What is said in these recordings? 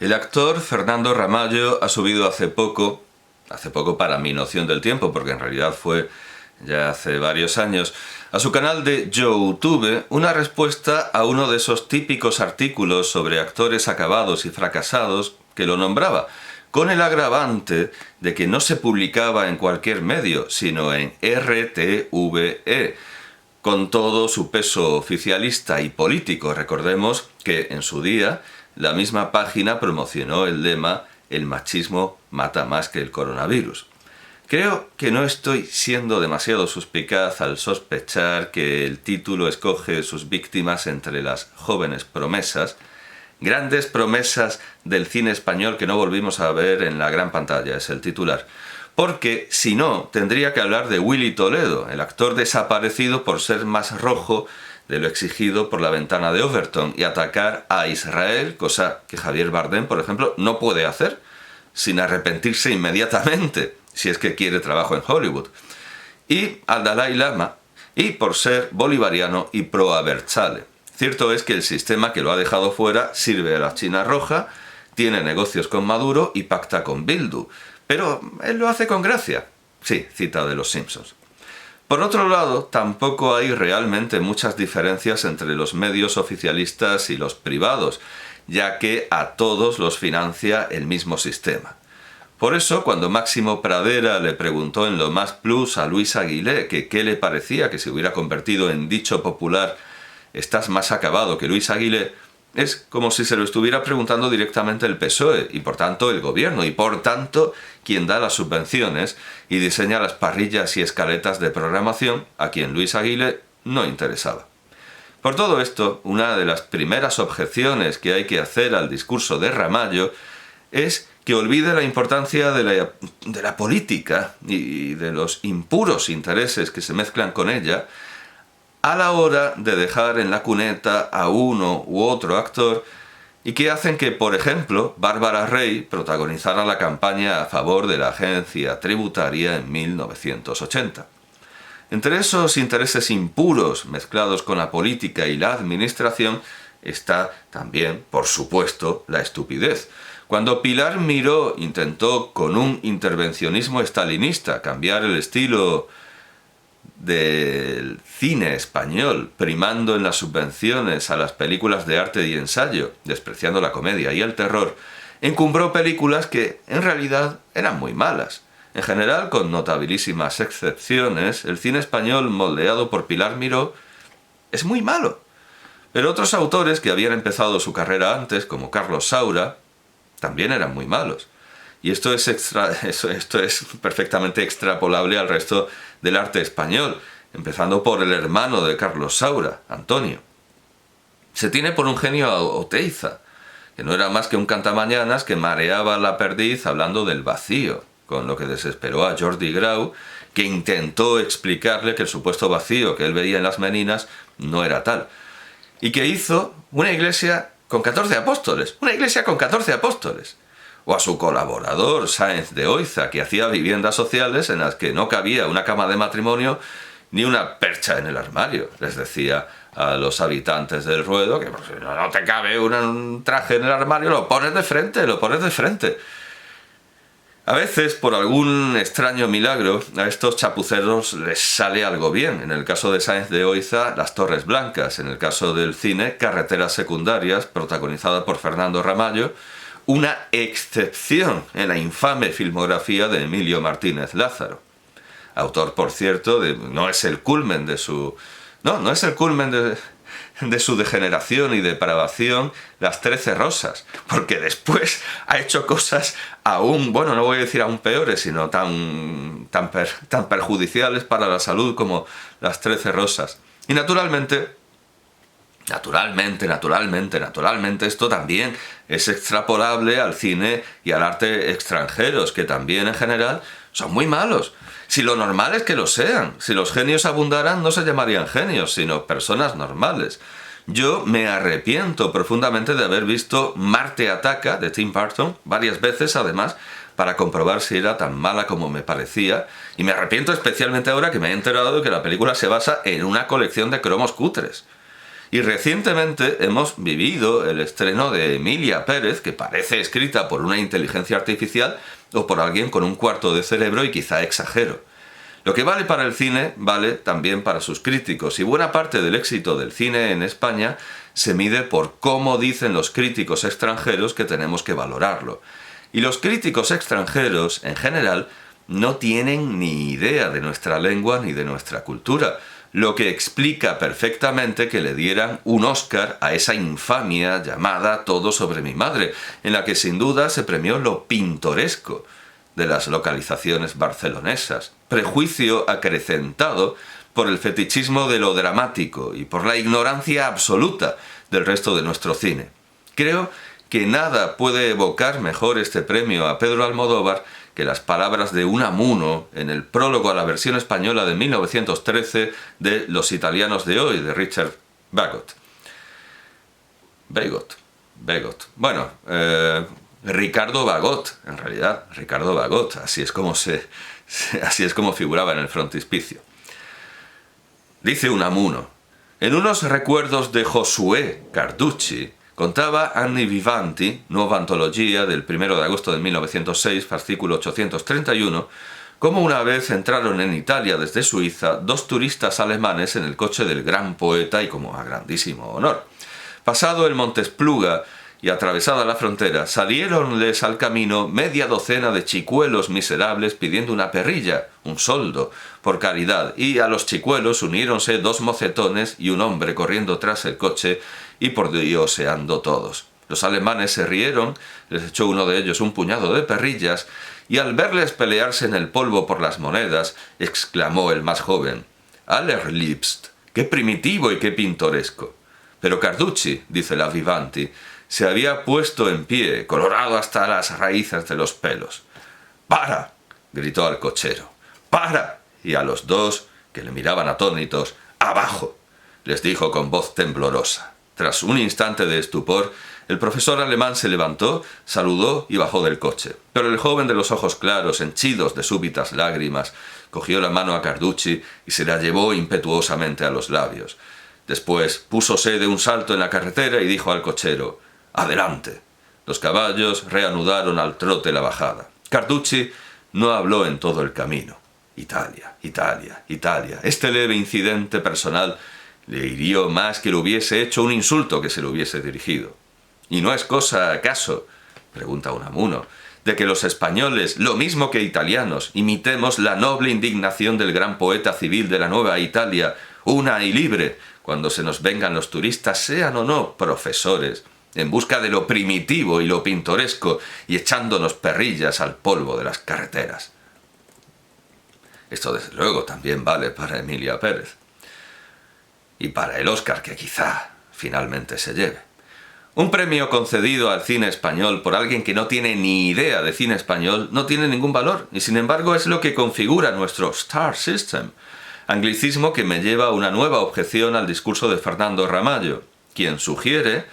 El actor Fernando Ramallo ha subido hace poco para mi noción del tiempo, porque en realidad fue ya hace varios años, a su canal de YouTube una respuesta a uno de esos típicos artículos sobre actores acabados y fracasados que lo nombraba, con el agravante de que no se publicaba en cualquier medio, sino en RTVE, con todo su peso oficialista y político. Recordemos que en su día la misma página promocionó el lema «El machismo mata más que el coronavirus». Creo que no estoy siendo demasiado suspicaz al sospechar que el título escoge sus víctimas entre las jóvenes promesas, grandes promesas del cine español que no volvimos a ver en la gran pantalla, es el titular. Porque, si no, tendría que hablar de Willy Toledo, el actor desaparecido por ser más rojo de lo exigido por la ventana de Overton y atacar a Israel, cosa que Javier Bardem, por ejemplo, no puede hacer sin arrepentirse inmediatamente, si es que quiere trabajo en Hollywood, y al Dalai Lama, y por ser bolivariano y pro-Abertzale. Cierto es que el sistema que lo ha dejado fuera sirve a la China roja, tiene negocios con Maduro y pacta con Bildu, pero él lo hace con gracia. Sí, cita de los Simpsons. Por otro lado, tampoco hay realmente muchas diferencias entre los medios oficialistas y los privados, ya que a todos los financia el mismo sistema. Por eso, cuando Máximo Pradera le preguntó en Lo Más Plus a Luis Aguilé que qué le parecía que se hubiera convertido en dicho popular «estás más acabado que Luis Aguilé», es como si se lo estuviera preguntando directamente el PSOE, y por tanto el gobierno, y por tanto quien da las subvenciones y diseña las parrillas y escaletas de programación, a quien Luis Aguilé no interesaba. Por todo esto, una de las primeras objeciones que hay que hacer al discurso de Ramallo es que olvide la importancia de la política y de los impuros intereses que se mezclan con ella a la hora de dejar en la cuneta a uno u otro actor y que hacen que, por ejemplo, Bárbara Rey protagonizara la campaña a favor de la agencia tributaria en 1980. Entre esos intereses impuros mezclados con la política y la administración está también, por supuesto, la estupidez. Cuando Pilar Miró intentó, con un intervencionismo estalinista, cambiar el estilo del cine español, primando en las subvenciones a las películas de arte y ensayo, despreciando la comedia y el terror, encumbró películas que, en realidad, eran muy malas. En general, con notabilísimas excepciones, el cine español moldeado por Pilar Miró es muy malo. Pero otros autores que habían empezado su carrera antes, como Carlos Saura, también eran muy malos. Y esto es perfectamente extrapolable al resto del arte español, empezando por el hermano de Carlos Saura, Antonio. Se tiene por un genio a Oteiza, que no era más que un cantamañanas que mareaba la perdiz hablando del vacío, con lo que desesperó a Jordi Grau, que intentó explicarle que el supuesto vacío que él veía en las meninas no era tal. Y que hizo una iglesia con 14 apóstoles. ¡Una iglesia con 14 apóstoles! O a su colaborador, Sáenz de Oiza, que hacía viviendas sociales en las que no cabía una cama de matrimonio ni una percha en el armario. Les decía a los habitantes del Ruedo que pues, no te cabe un traje en el armario, lo pones de frente. A veces, por algún extraño milagro, a estos chapuceros les sale algo bien. En el caso de Sáenz de Oiza, Las Torres Blancas. En el caso del cine, Carreteras secundarias, protagonizada por Fernando Ramallo, una excepción en la infame filmografía de Emilio Martínez Lázaro. Autor, por cierto, no es el culmen de su degeneración y depravación, Las 13 Rosas, porque después ha hecho cosas aún, bueno, no voy a decir aún peores, sino tan perjudiciales para la salud como Las 13 Rosas. Y naturalmente, esto también es extrapolable al cine y al arte extranjeros, que también en general son muy malos. Si lo normal es que lo sean, si los genios abundaran no se llamarían genios, sino personas normales. Yo me arrepiento profundamente de haber visto Marte Ataca, de Tim Burton, varias veces además, para comprobar si era tan mala como me parecía, y me arrepiento especialmente ahora que me he enterado de que la película se basa en una colección de cromos cutres. Y recientemente hemos vivido el estreno de Emilia Pérez, que parece escrita por una inteligencia artificial o por alguien con un cuarto de cerebro, y quizá exagero. Lo que vale para el cine vale también para sus críticos, y buena parte del éxito del cine en España se mide por cómo dicen los críticos extranjeros que tenemos que valorarlo. Y los críticos extranjeros, en general, no tienen ni idea de nuestra lengua ni de nuestra cultura, lo que explica perfectamente que le dieran un Oscar a esa infamia llamada Todo sobre mi madre, en la que sin duda se premió lo pintoresco de las localizaciones barcelonesas, prejuicio acrecentado por el fetichismo de lo dramático y por la ignorancia absoluta del resto de nuestro cine. Creo que nada puede evocar mejor este premio a Pedro Almodóvar que las palabras de Unamuno en el prólogo a la versión española de 1913 de Los italianos de hoy, de Richard Bagot. Bueno, Ricardo Bagot, en realidad, Ricardo Bagot, así es como figuraba en el frontispicio. Dice Unamuno: en unos recuerdos de Josué Carducci, contaba Anni Vivanti, nueva antología del 1 de agosto de 1906, fascículo 831, cómo una vez entraron en Italia desde Suiza 2 turistas alemanes en el coche del gran poeta y como a grandísimo honor. Pasado el Monte Espluga y atravesada la frontera, salieronles al camino media docena de chicuelos miserables pidiendo una perrilla, un soldo, por caridad, y a los chicuelos uniéronse 2 mocetones y un hombre corriendo tras el coche y pordioseando todos. Los alemanes se rieron, les echó uno de ellos un puñado de perrillas, y al verles pelearse en el polvo por las monedas, exclamó el más joven: «Allerliebst, qué primitivo y qué pintoresco». Pero Carducci, dice la Vivanti, se había puesto en pie, colorado hasta las raíces de los pelos. «¡Para!», gritó al cochero. «¡Para!», y a los 2, que le miraban atónitos, «¡Abajo!», les dijo con voz temblorosa. Tras un instante de estupor, el profesor alemán se levantó, saludó y bajó del coche. Pero el joven de los ojos claros, henchidos de súbitas lágrimas, cogió la mano a Carducci y se la llevó impetuosamente a los labios. Después púsose de un salto en la carretera y dijo al cochero: «¡Adelante!». Los caballos reanudaron al trote la bajada. Carducci no habló en todo el camino. Italia, Italia, Italia. Este leve incidente personal le hirió más que le hubiese hecho un insulto que se le hubiese dirigido. ¿Y no es cosa, acaso, pregunta Unamuno, de que los españoles, lo mismo que italianos, imitemos la noble indignación del gran poeta civil de la Nueva Italia, una y libre, cuando se nos vengan los turistas, sean o no profesores, en busca de lo primitivo y lo pintoresco y echándonos perrillas al polvo de las carreteras? Esto desde luego también vale para Emilia Pérez. Y para el Oscar que quizá finalmente se lleve. Un premio concedido al cine español por alguien que no tiene ni idea de cine español no tiene ningún valor, y sin embargo es lo que configura nuestro Star System, anglicismo que me lleva a una nueva objeción al discurso de Fernando Ramallo, quien sugiere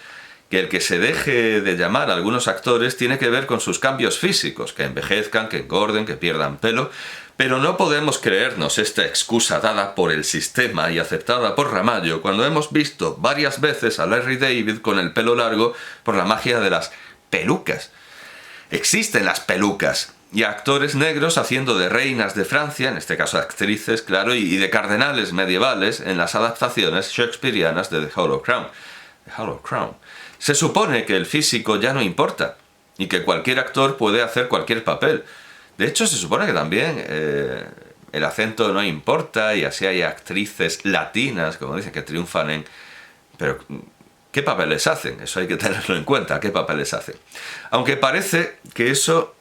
que el que se deje de llamar a algunos actores tiene que ver con sus cambios físicos, que envejezcan, que engorden, que pierdan pelo, pero no podemos creernos esta excusa dada por el sistema y aceptada por Ramallo cuando hemos visto varias veces a Larry David con el pelo largo por la magia de las pelucas. Existen las pelucas, y a actores negros haciendo de reinas de Francia, en este caso actrices, claro, y de cardenales medievales en las adaptaciones shakespearianas de The Hollow Crown. Se supone que el físico ya no importa, y que cualquier actor puede hacer cualquier papel. De hecho, se supone que también el acento no importa, y así hay actrices latinas, como dicen, que triunfan en... Pero, ¿qué papeles hacen? Eso hay que tenerlo en cuenta, ¿qué papeles hacen? Aunque parece que eso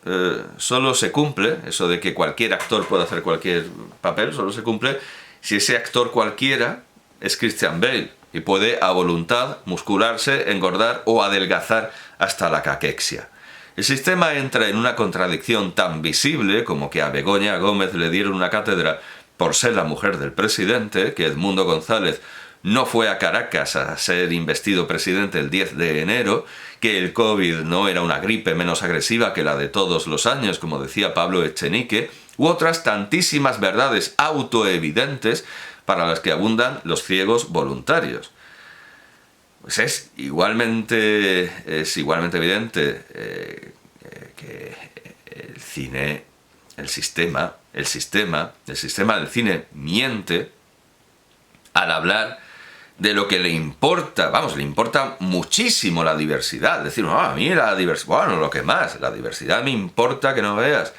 solo se cumple, eso de que cualquier actor puede hacer cualquier papel, solo se cumple si ese actor cualquiera es Christian Bale, y puede a voluntad muscularse, engordar o adelgazar hasta la caquexia. El sistema entra en una contradicción tan visible como que a Begoña Gómez le dieron una cátedra por ser la mujer del presidente, que Edmundo González no fue a Caracas a ser investido presidente el 10 de enero, que el COVID no era una gripe menos agresiva que la de todos los años, como decía Pablo Echenique, u otras tantísimas verdades autoevidentes para las que abundan los ciegos voluntarios. pues es igualmente evidente que el cine, el sistema del cine miente al hablar de lo que le importa. Vamos, le importa muchísimo la diversidad. Decir, a mí la diversidad, bueno, lo que más, la diversidad me importa que no veas.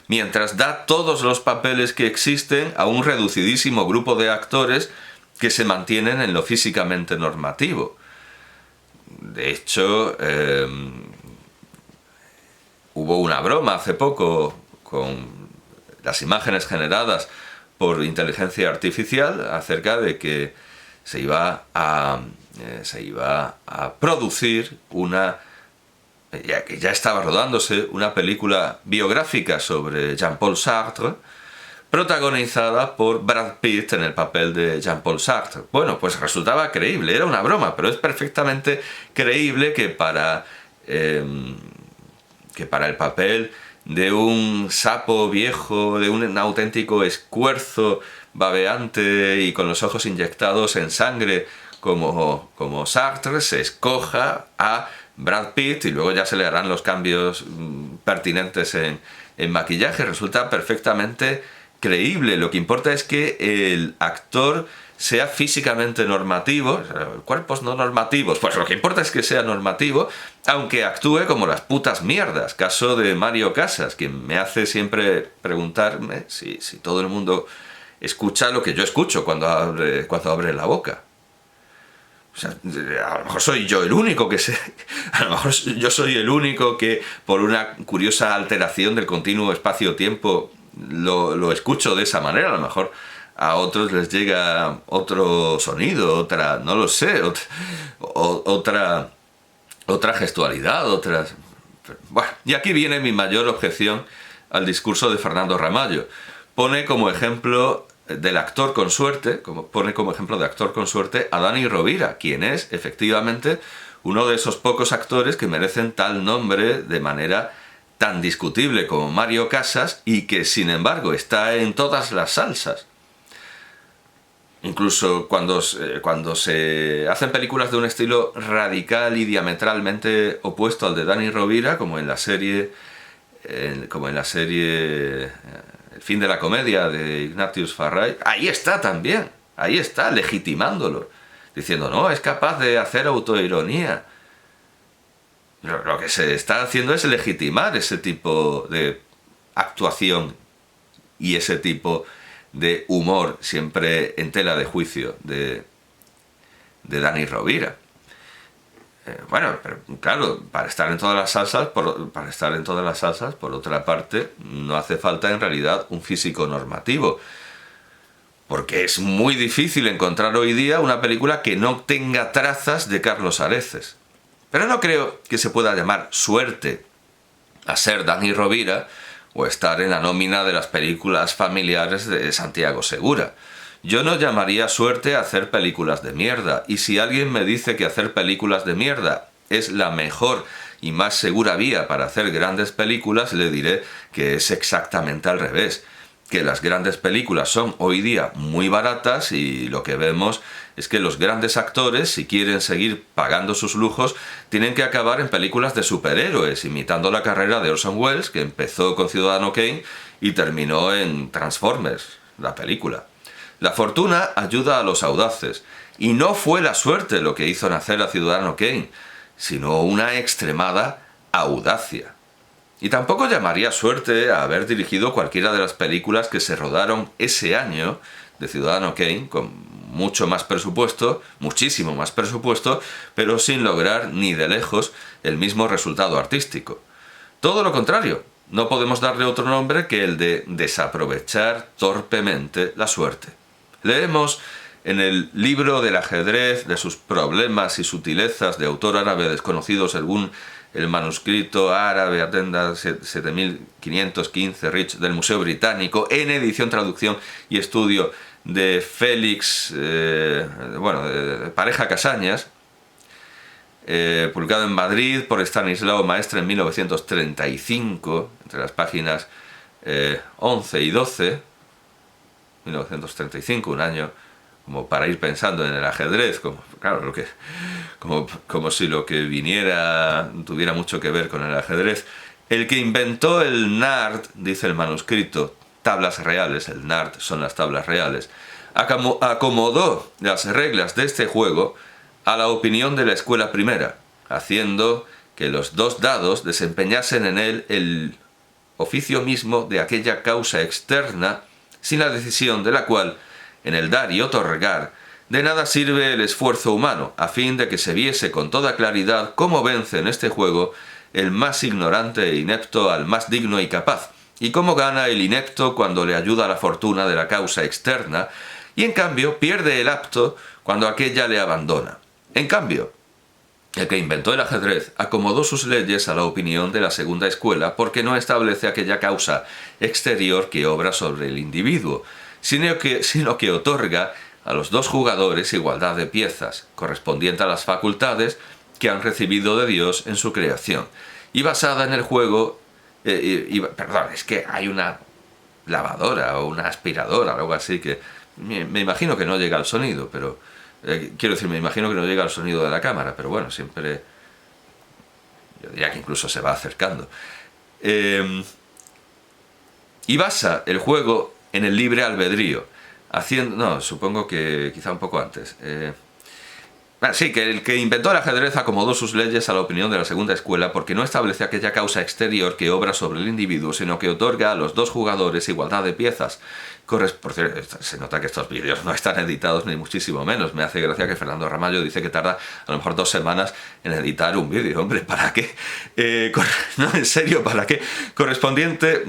Mientras da todos los papeles que existen a un reducidísimo grupo de actores que se mantienen en lo físicamente normativo. De hecho, hubo una broma hace poco con las imágenes generadas por inteligencia artificial acerca de que se iba a producir ya estaba rodándose una película biográfica sobre Jean-Paul Sartre, protagonizada por Brad Pitt en el papel de Jean-Paul Sartre. Bueno, pues resultaba creíble, era una broma, pero es perfectamente creíble que para el papel de un sapo viejo, de un auténtico escuerzo babeante y con los ojos inyectados en sangre como Sartre, se escoja a Brad Pitt y luego ya se le harán los cambios pertinentes en maquillaje. Resulta perfectamente creíble. Lo que importa es que el actor sea físicamente normativo, cuerpos no normativos, pues lo que importa es que sea normativo, aunque actúe como las putas mierdas. Caso de Mario Casas, quien me hace siempre preguntarme si todo el mundo escucha lo que yo escucho cuando abre la boca. O sea, a lo mejor soy yo el único que a lo mejor yo soy el único que por una curiosa alteración del continuo espacio-tiempo lo escucho de esa manera. A lo mejor a otros les llega otro sonido, otra, no lo sé, otra gestualidad, otras... Bueno, y aquí viene mi mayor objeción al discurso de Fernando Ramallo. Pone como ejemplo del actor con suerte, a Dani Rovira, quien es efectivamente uno de esos pocos actores que merecen tal nombre de manera tan discutible como Mario Casas y que sin embargo está en todas las salsas. Incluso cuando se hacen películas de un estilo radical y diametralmente opuesto al de Dani Rovira, como en la serie El fin de la comedia de Ignatius Farray, ahí está también, ahí está, legitimándolo, diciendo, no, es capaz de hacer autoironía. Lo que se está haciendo es legitimar ese tipo de actuación y ese tipo de humor siempre en tela de juicio de Dani Rovira. Bueno, pero claro, para estar en todas las salsas, por otra parte, no hace falta en realidad un físico normativo, porque es muy difícil encontrar hoy día una película que no tenga trazas de Carlos Areces. Pero no creo que se pueda llamar suerte a ser Dani Rovira o estar en la nómina de las películas familiares de Santiago Segura. Yo no llamaría suerte a hacer películas de mierda, y si alguien me dice que hacer películas de mierda es la mejor y más segura vía para hacer grandes películas, le diré que es exactamente al revés, que las grandes películas son hoy día muy baratas y lo que vemos es que los grandes actores, si quieren seguir pagando sus lujos, tienen que acabar en películas de superhéroes, imitando la carrera de Orson Welles, que empezó con Ciudadano Kane y terminó en Transformers, la película. La fortuna ayuda a los audaces, y no fue la suerte lo que hizo nacer a Ciudadano Kane, sino una extremada audacia. Y tampoco llamaría suerte a haber dirigido cualquiera de las películas que se rodaron ese año de Ciudadano Kane, con mucho más presupuesto, muchísimo más presupuesto, pero sin lograr ni de lejos el mismo resultado artístico. Todo lo contrario, no podemos darle otro nombre que el de desaprovechar torpemente la suerte. Leemos en el libro del ajedrez, de sus problemas y sutilezas de autor árabe desconocido según el manuscrito árabe Atenda 7515 Rich del Museo Británico, en edición, traducción y estudio de Félix, de Pareja Casañas, publicado en Madrid por Estanislao Maestre en 1935, entre las páginas 11 y 12, 1935, un año como para ir pensando en el ajedrez, como, claro, como si lo que viniera tuviera mucho que ver con el ajedrez. El que inventó el nard, dice el manuscrito, tablas reales, el nard son las tablas reales, acomodó las reglas de este juego a la opinión de la escuela primera, haciendo que los dos dados desempeñasen en él el oficio mismo de aquella causa externa, sin la decisión de la cual, en el dar y otorgar, de nada sirve el esfuerzo humano, a fin de que se viese con toda claridad cómo vence en este juego el más ignorante e inepto al más digno y capaz, y cómo gana el inepto cuando le ayuda la fortuna de la causa externa, y en cambio pierde el apto cuando aquella le abandona. En cambio, el que inventó el ajedrez acomodó sus leyes a la opinión de la segunda escuela porque no establece aquella causa exterior que obra sobre el individuo, sino que otorga a los dos jugadores igualdad de piezas, correspondiente a las facultades que han recibido de Dios en su creación, y basada en el juego, perdón, es que hay una lavadora o una aspiradora o algo así que me imagino que no llega al sonido, pero quiero decir, me imagino que no llega al sonido de la cámara, pero bueno, siempre, yo diría que incluso se va acercando. Y basa el juego en el libre albedrío, haciendo, no, supongo que quizá un poco antes. Sí, que el que inventó el ajedrez acomodó sus leyes a la opinión de la segunda escuela porque no establece aquella causa exterior que obra sobre el individuo, sino que otorga a los dos jugadores igualdad de piezas. Por cierto, se nota que estos vídeos no están editados ni muchísimo menos. Me hace gracia que Fernando Ramallo dice que tarda a lo mejor 2 semanas en editar un vídeo. Hombre, ¿para qué? No, en serio, ¿para qué? Correspondiente,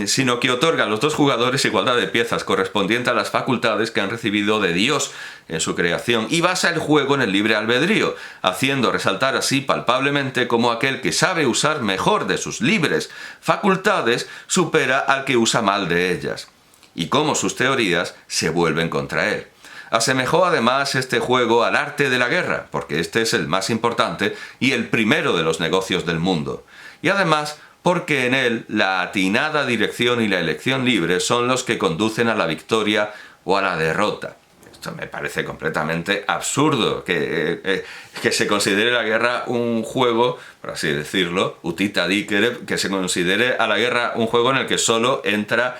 sino que otorga a los dos jugadores igualdad de piezas, correspondiente a las facultades que han recibido de Dios en su creación, y basa el juego en el libre albedrío, haciendo resaltar así palpablemente cómo aquel que sabe usar mejor de sus libres facultades supera al que usa mal de ellas, y cómo sus teorías se vuelven contra él. Asemejó además este juego al arte de la guerra, porque este es el más importante y el primero de los negocios del mundo, y además porque en él la atinada dirección y la elección libre son los que conducen a la victoria o a la derrota. Esto me parece completamente absurdo, que se considere la guerra un juego, por así decirlo, utita dicere, que se considere a la guerra un juego en el que solo entra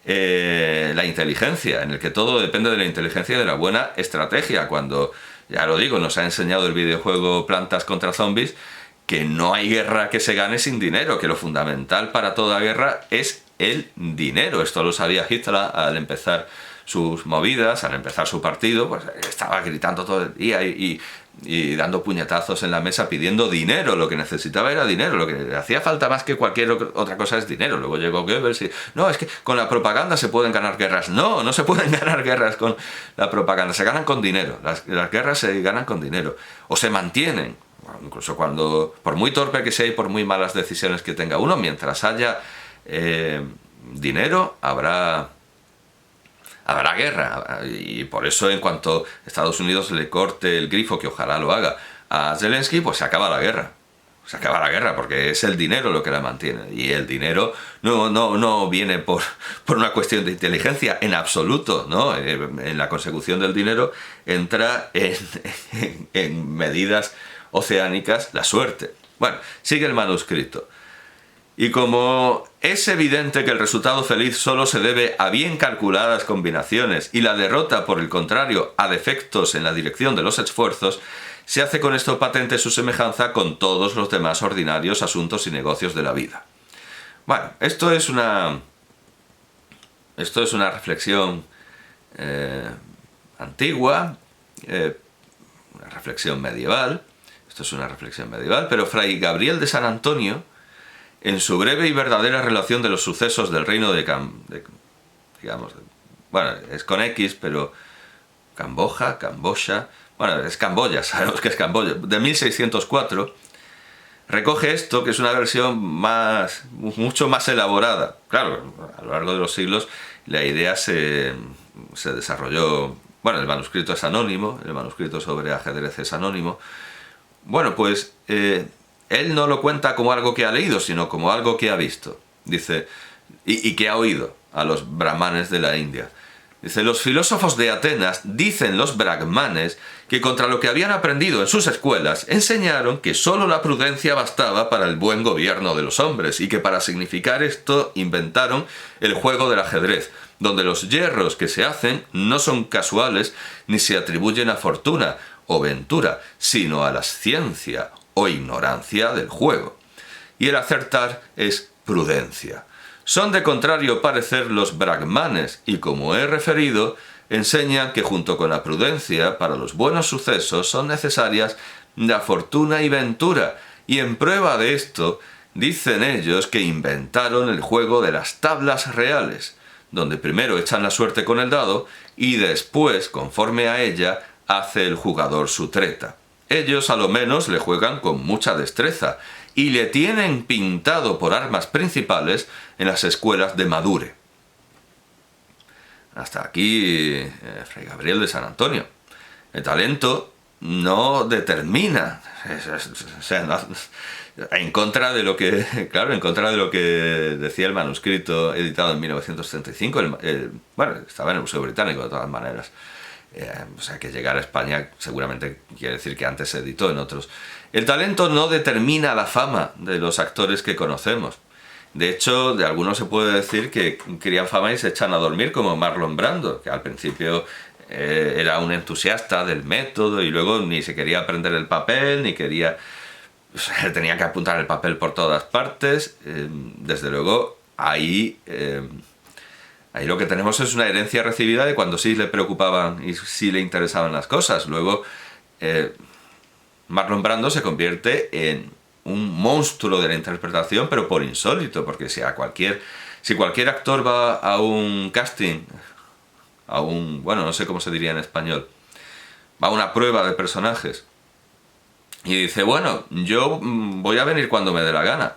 la inteligencia, en el que todo depende de la inteligencia y de la buena estrategia, cuando, ya lo digo, nos ha enseñado el videojuego Plantas contra Zombies, que no hay guerra que se gane sin dinero, que lo fundamental para toda guerra es el dinero. Esto lo sabía Hitler al empezar sus movidas, al empezar su partido, pues estaba gritando todo el día y dando puñetazos en la mesa pidiendo dinero. Lo que necesitaba era dinero, lo que le hacía falta más que cualquier otra cosa es dinero. Luego llegó Goebbels y, no, es que con la propaganda se pueden ganar guerras. No, no se pueden ganar guerras con la propaganda, se ganan con dinero. Las guerras se ganan con dinero, o se mantienen, incluso cuando, por muy torpe que sea y por muy malas decisiones que tenga uno, mientras haya dinero, habrá guerra. Y por eso, en cuanto Estados Unidos le corte el grifo, que ojalá lo haga, a Zelensky, pues se acaba la guerra. Se acaba la guerra, porque es el dinero lo que la mantiene. Y el dinero no viene por una cuestión de inteligencia, en absoluto, ¿no? En la consecución del dinero entra en medidas oceánicas la suerte. Bueno, sigue el manuscrito. Y como es evidente que el resultado feliz solo se debe a bien calculadas combinaciones y la derrota, por el contrario, a defectos en la dirección de los esfuerzos, se hace con esto patente su semejanza con todos los demás ordinarios asuntos y negocios de la vida. Bueno, esto es una reflexión antigua, una reflexión medieval. Esto es una reflexión medieval, pero Fray Gabriel de San Antonio, en su breve y verdadera relación de los sucesos del reino digamos, bueno, es con X, pero Camboya, bueno, es Camboya, sabemos que es Camboya, de 1604, recoge esto, que es una versión mucho más elaborada. Claro, a lo largo de los siglos la idea se desarrolló. Bueno, el manuscrito es anónimo, el manuscrito sobre ajedrez es anónimo. Bueno, pues él no lo cuenta como algo que ha leído, sino como algo que ha visto. Dice, y que ha oído a los brahmanes de la India. Dice, los filósofos de Atenas, dicen los brahmanes, que contra lo que habían aprendido en sus escuelas, enseñaron que sólo la prudencia bastaba para el buen gobierno de los hombres, y que para significar esto inventaron el juego del ajedrez, donde los hierros que se hacen no son casuales ni se atribuyen a fortuna o ventura, sino a la ciencia o ignorancia del juego. Y el acertar es prudencia. Son de contrario parecer los brahmanes y, como he referido, enseñan que junto con la prudencia para los buenos sucesos son necesarias la fortuna y ventura, y en prueba de esto dicen ellos que inventaron el juego de las tablas reales, donde primero echan la suerte con el dado y después, conforme a ella, hace el jugador su treta. Ellos a lo menos le juegan con mucha destreza, y le tienen pintado por armas principales en las escuelas de Madure. Hasta aquí Fray Gabriel de San Antonio. El talento no determina, o sea, en contra de lo que, claro, en contra de lo que decía el manuscrito editado en 1935, bueno, estaba en el Museo Británico de todas maneras. O sea, que llegar a España seguramente quiere decir que antes se editó en otros. El talento no determina la fama de los actores que conocemos. De hecho, de algunos se puede decir que crían fama y se echan a dormir, como Marlon Brando, que al principio era un entusiasta del método y luego ni se quería aprender el papel, ni quería... O sea, tenía que apuntar el papel por todas partes. Desde luego, ahí lo que tenemos es una herencia recibida de cuando sí le preocupaban y sí le interesaban las cosas. Luego, Marlon Brando se convierte en un monstruo de la interpretación, pero por insólito, porque si cualquier actor va a un casting, bueno, no sé cómo se diría en español, va a una prueba de personajes, y dice, bueno, yo voy a venir cuando me dé la gana,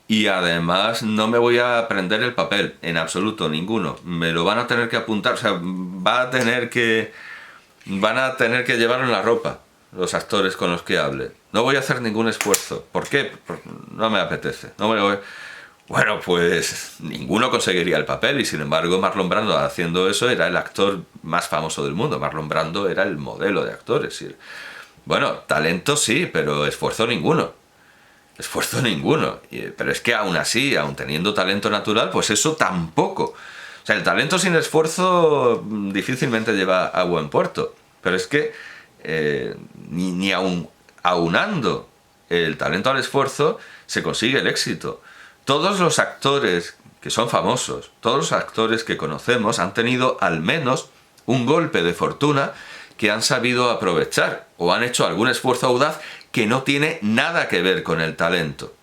y además no me voy a aprender el papel, en absoluto, ninguno. Me lo van a tener que apuntar, o sea, van a tener que llevarlo en la ropa, los actores con los que hable. No voy a hacer ningún esfuerzo. ¿Por qué? No me apetece. Bueno, pues ninguno conseguiría el papel, y sin embargo Marlon Brando, haciendo eso, era el actor más famoso del mundo. Marlon Brando era el modelo de actores. Bueno, talento sí, pero esfuerzo ninguno. Pero es que aún así, aún teniendo talento natural, pues eso tampoco. O sea, el talento sin esfuerzo difícilmente lleva a buen puerto. Pero es que ni aun aunando el talento al esfuerzo se consigue el éxito. Todos los actores que son famosos, todos los actores que conocemos han tenido al menos un golpe de fortuna que han sabido aprovechar, o han hecho algún esfuerzo audaz que no tiene nada que ver con el talento.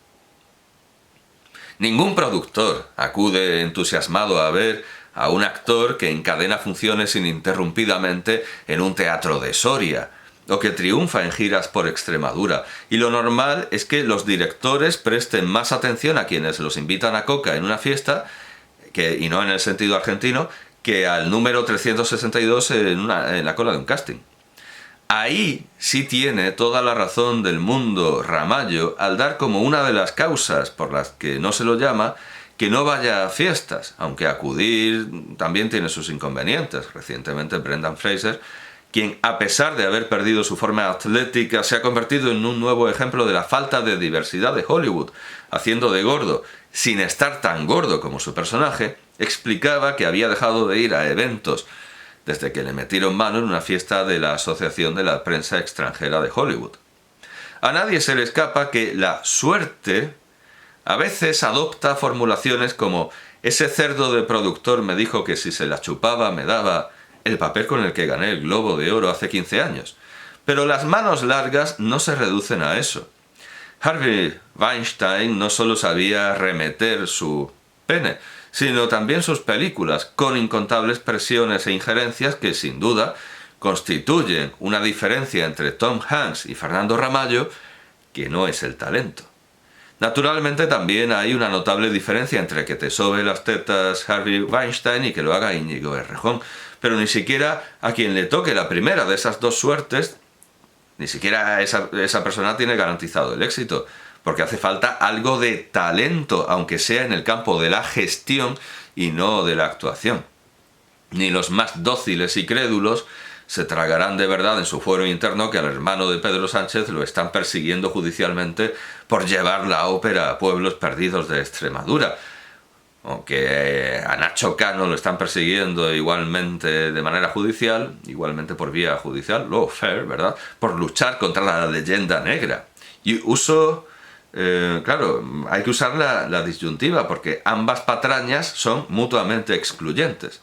Ningún productor acude entusiasmado a ver a un actor que encadena funciones ininterrumpidamente en un teatro de Soria, o que triunfa en giras por Extremadura, y lo normal es que los directores presten más atención a quienes los invitan a coca en una fiesta, y no en el sentido argentino, que al número 362 en la cola de un casting. Ahí sí tiene toda la razón del mundo Ramallo al dar como una de las causas por las que no se lo llama que no vaya a fiestas, aunque acudir también tiene sus inconvenientes. Recientemente Brendan Fraser, quien a pesar de haber perdido su forma atlética se ha convertido en un nuevo ejemplo de la falta de diversidad de Hollywood, haciendo de gordo sin estar tan gordo como su personaje, explicaba que había dejado de ir a eventos desde que le metieron mano en una fiesta de la Asociación de la Prensa Extranjera de Hollywood. A nadie se le escapa que la suerte a veces adopta formulaciones como ese cerdo de productor me dijo que si se la chupaba me daba el papel con el que gané el Globo de Oro hace 15 años. Pero las manos largas no se reducen a eso. Harvey Weinstein no solo sabía remeter su pene, sino también sus películas, con incontables presiones e injerencias que, sin duda, constituyen una diferencia entre Tom Hanks y Fernando Ramallo, que no es el talento. Naturalmente también hay una notable diferencia entre que te sobe las tetas Harvey Weinstein y que lo haga Íñigo Errejón, pero ni siquiera a quien le toque la primera de esas dos suertes, ni siquiera esa persona tiene garantizado el éxito, porque hace falta algo de talento, aunque sea en el campo de la gestión y no de la actuación. ni los más dóciles y crédulos se tragarán de verdad en su fuero interno que al hermano de Pedro Sánchez lo están persiguiendo judicialmente por llevar la ópera a pueblos perdidos de Extremadura. Aunque a Nacho Cano lo están persiguiendo igualmente de manera judicial, igualmente por vía judicial, lawfare, ¿verdad?, por luchar contra la leyenda negra. Y claro, hay que usar la disyuntiva porque ambas patrañas son mutuamente excluyentes.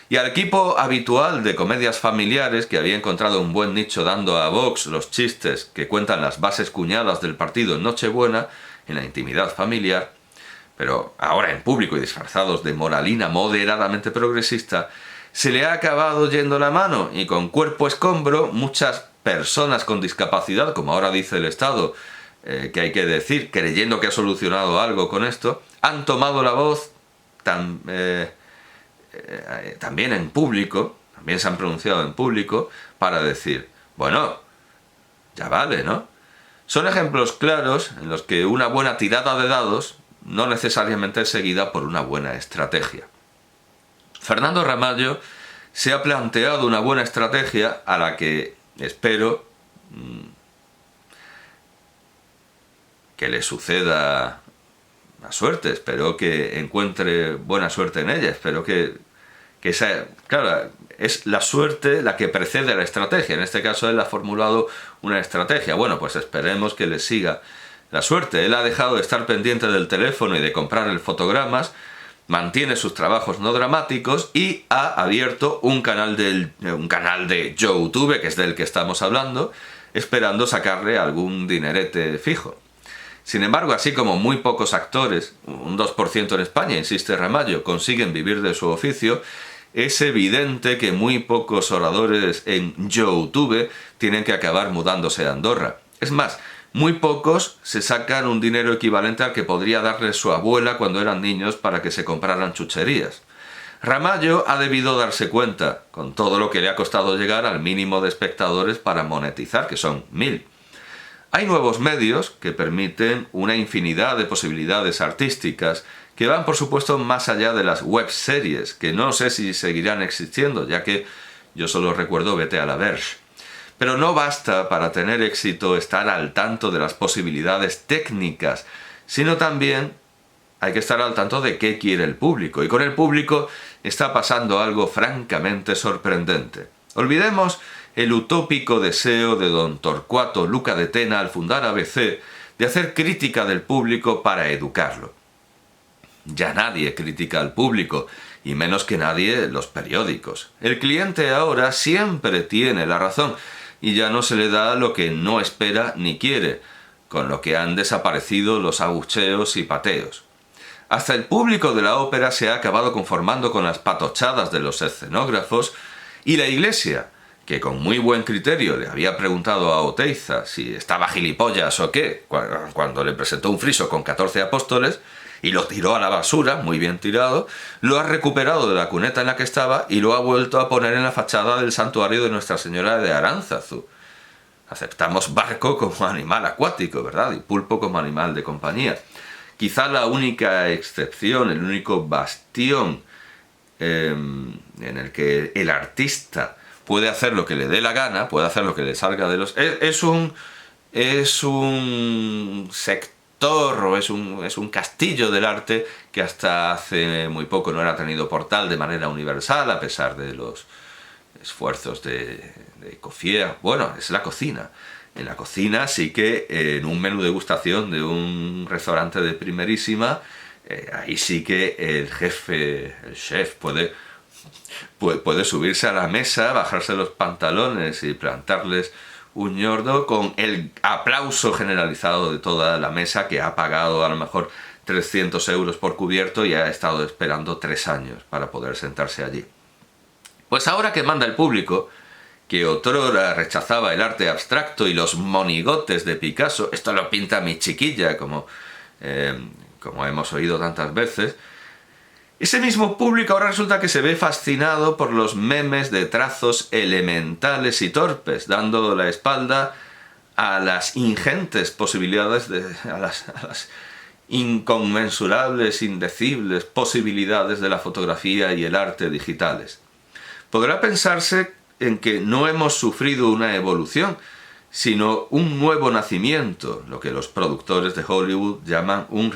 Y al equipo habitual de comedias familiares, que había encontrado un buen nicho dando a Vox los chistes que cuentan las bases cuñadas del partido en Nochebuena, en la intimidad familiar, pero ahora en público y disfrazados de moralina moderadamente progresista, se le ha acabado yendo la mano y con cuerpo escombro muchas personas con discapacidad, como ahora dice el Estado, que hay que decir, creyendo que ha solucionado algo con esto, han tomado la voz también en público, también se han pronunciado en público para decir, bueno, ya vale, ¿no? Son ejemplos claros en los que una buena tirada de dados no necesariamente es seguida por una buena estrategia. Fernando Ramallo se ha planteado una buena estrategia a la que espero que le suceda la suerte, espero que encuentre buena suerte en ella, espero que esa, claro, es la suerte la que precede a la estrategia. En este caso él ha formulado una estrategia. Bueno, pues esperemos que le siga la suerte. Él ha dejado de estar pendiente del teléfono y de comprar el fotogramas, mantiene sus trabajos no dramáticos y ha abierto un canal de YouTube, que es del que estamos hablando, esperando sacarle algún dinerete fijo. Sin embargo, así como muy pocos actores, un 2% en España, insiste Ramallo, consiguen vivir de su oficio, es evidente que muy pocos oradores en YouTube tienen que acabar mudándose a Andorra. Es más, muy pocos se sacan un dinero equivalente al que podría darles su abuela cuando eran niños para que se compraran chucherías. Ramallo ha debido darse cuenta, con todo lo que le ha costado llegar al mínimo de espectadores para monetizar, que son 1000. Hay nuevos medios que permiten una infinidad de posibilidades artísticas que van, por supuesto, más allá de las webseries, que no sé si seguirán existiendo, ya que yo solo recuerdo Vete a la Verge. Pero no basta para tener éxito estar al tanto de las posibilidades técnicas, sino también hay que estar al tanto de qué quiere el público. Y con el público está pasando algo francamente sorprendente. Olvidemos el utópico deseo de don Torcuato Luca de Tena al fundar ABC de hacer crítica del público para educarlo. Ya nadie critica al público, y menos que nadie los periódicos. El cliente ahora siempre tiene la razón, y ya no se le da lo que no espera ni quiere, con lo que han desaparecido los abucheos y pateos. Hasta el público de la ópera se ha acabado conformando con las patochadas de los escenógrafos, y la Iglesia, que con muy buen criterio le había preguntado a Oteiza si estaba gilipollas o qué, cuando le presentó un friso con 14 apóstoles, y lo tiró a la basura, muy bien tirado, lo ha recuperado de la cuneta en la que estaba y lo ha vuelto a poner en la fachada del santuario de Nuestra Señora de Aránzazu. Aceptamos barco como animal acuático, ¿verdad? Y pulpo como animal de compañía. Quizá la única excepción, el único bastión en el que el artista puede hacer lo que le dé la gana, puede hacer lo que le salga de los... Es un sector, o es un castillo del arte que hasta hace muy poco no era tenido por tal de manera universal, a pesar de los esfuerzos de Cofier. Bueno, es la cocina. En la cocina sí que en un menú degustación de un restaurante de primerísima, ahí sí que el jefe, el chef, puede subirse a la mesa, bajarse los pantalones y plantarles un ñordo con el aplauso generalizado de toda la mesa, que ha pagado a lo mejor 300 euros por cubierto y ha estado esperando 3 años para poder sentarse allí. Pues ahora que manda el público, que otrora rechazaba el arte abstracto y los monigotes de Picasso, esto lo pinta mi chiquilla, como hemos oído tantas veces, ese mismo público ahora resulta que se ve fascinado por los memes de trazos elementales y torpes, dando la espalda a las ingentes posibilidades, a las inconmensurables, indecibles posibilidades de la fotografía y el arte digitales. podrá pensarse en que no hemos sufrido una evolución, sino un nuevo nacimiento, lo que los productores de Hollywood llaman un